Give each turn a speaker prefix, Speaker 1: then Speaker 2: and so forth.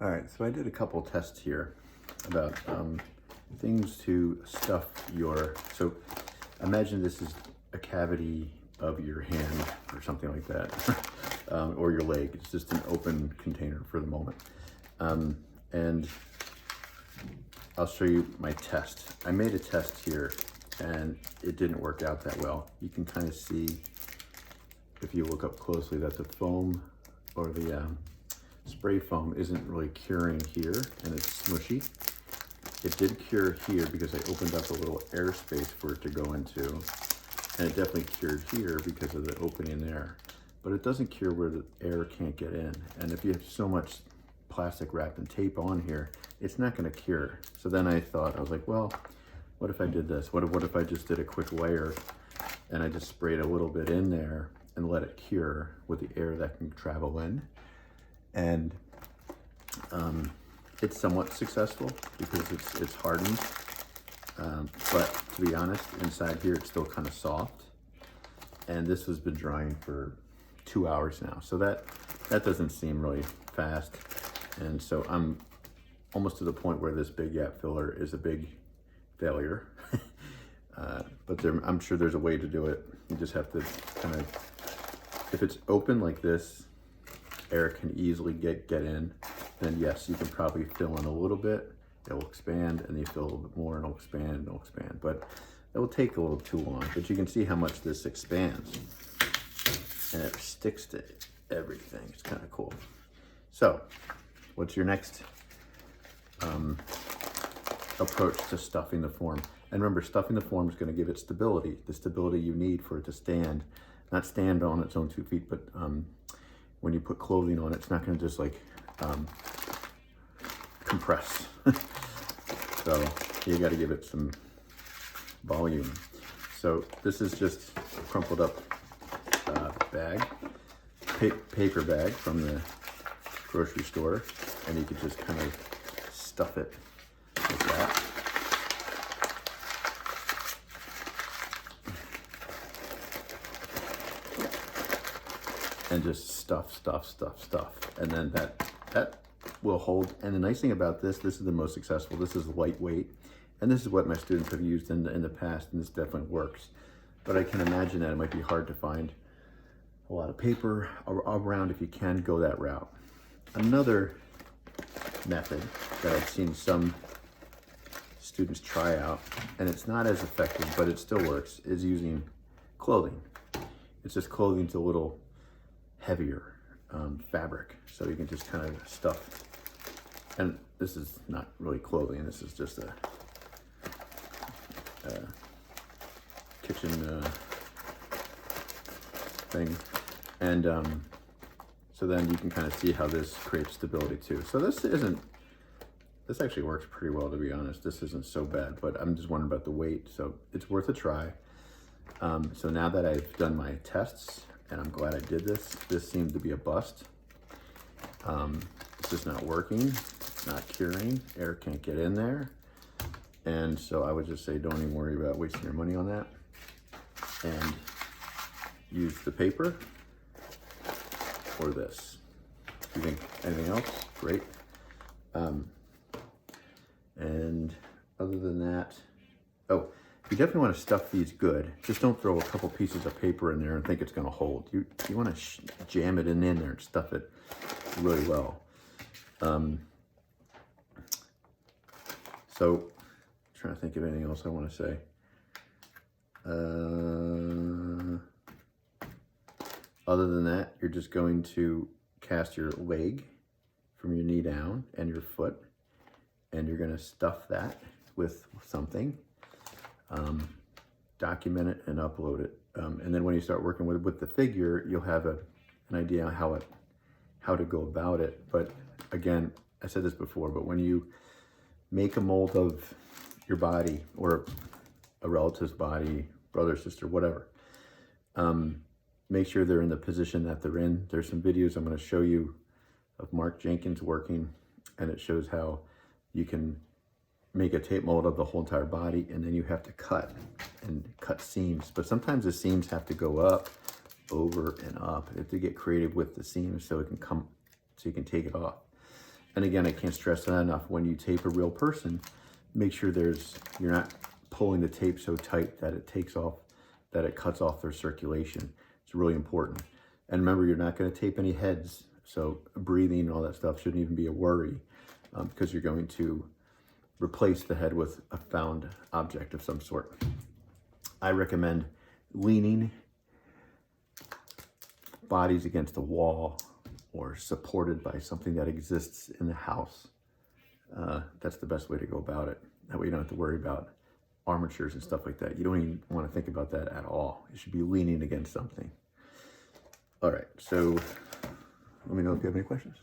Speaker 1: All right, so I did a couple tests here about things to stuff so imagine this is a cavity of your hand or something like that, or your leg. It's just an open container for the moment. And I'll show you my test. I made a test here and it didn't work out that well. You can kind of see, if you look up closely, that the foam or the spray foam isn't really curing here and it's smushy. It did cure here because I opened up a little airspace for it to go into, and it definitely cured here because of the opening there. But it doesn't cure where the air can't get in. And if you have so much plastic wrap and tape on here, it's not gonna cure. So then I was like, well, what if I did this? What if I just did a quick layer and I just sprayed a little bit in there and let it cure with the air that can travel in? And it's somewhat successful because it's hardened. But to be honest, inside here, it's still kind of soft. And this has been drying for 2 hours now. So that doesn't seem really fast. And so I'm almost to the point where this Big Gap filler is a big failure. But I'm sure there's a way to do it. You just have to kind of, if it's open like this, air can easily get in, then yes, you can probably fill in a little bit. It'll expand, and you fill a little bit more, and it'll expand, and it'll expand. But it will take a little too long. But you can see how much this expands, and it sticks to everything. It's kind of cool. So, what's your next approach to stuffing the form? And remember, stuffing the form is going to give it stability, the stability you need for it to stand, not stand on its own 2 feet, but when you put clothing on it, it's not going to just like compress. So you got to give it some volume. So this is just a crumpled up bag, paper bag from the grocery store, and you could just kind of stuff it like that. And just stuff. And then that will hold. And the nice thing about this is the most successful. This is lightweight. And this is what my students have used in the past, and this definitely works. But I can imagine that it might be hard to find a lot of paper around if you can go that route. Another method that I've seen some students try out, and it's not as effective, but it still works, is using clothing. It's just clothing's a little heavier fabric, so you can just kind of stuff. And this is not really clothing, this is just a kitchen thing. And so then you can kind of see how this creates stability too. So this actually works pretty well, to be honest. This isn't so bad, but I'm just wondering about the weight, so it's worth a try. So now that I've done my tests, and I'm glad I did this seemed to be a bust. It's just not working, it's not curing, air can't get in there. And so I would just say don't even worry about wasting your money on that. And use the paper or this. If you think anything else, great. And other than that, you definitely want to stuff these good. Just don't throw a couple pieces of paper in there and think it's going to hold. You want to jam it in there and stuff it really well. So, trying to think of anything else I want to say. Other than that, you're just going to cast your leg from your knee down and your foot, and you're going to stuff that with something. Document it and upload it. And then when you start working with the figure, you'll have an idea how to go about it. But again, I said this before, but when you make a mold of your body or a relative's body, brother, sister, whatever, make sure they're in the position that they're in. There's some videos I'm going to show you of Mark Jenkins working, and it shows how you can make a tape mold of the whole entire body, and then you have to cut seams. But sometimes the seams have to go up, over and up. You have to get creative with the seams so it can come, so you can take it off. And again, I can't stress that enough. When you tape a real person, make sure you're not pulling the tape so tight that it cuts off their circulation. It's really important. And remember, you're not going to tape any heads. So breathing and all that stuff shouldn't even be a worry, because you're going to replace the head with a found object of some sort. I recommend leaning bodies against a wall or supported by something that exists in the house. That's the best way to go about it. That way you don't have to worry about armatures and stuff like that. You don't even want to think about that at all. You should be leaning against something. All right, so let me know if you have any questions.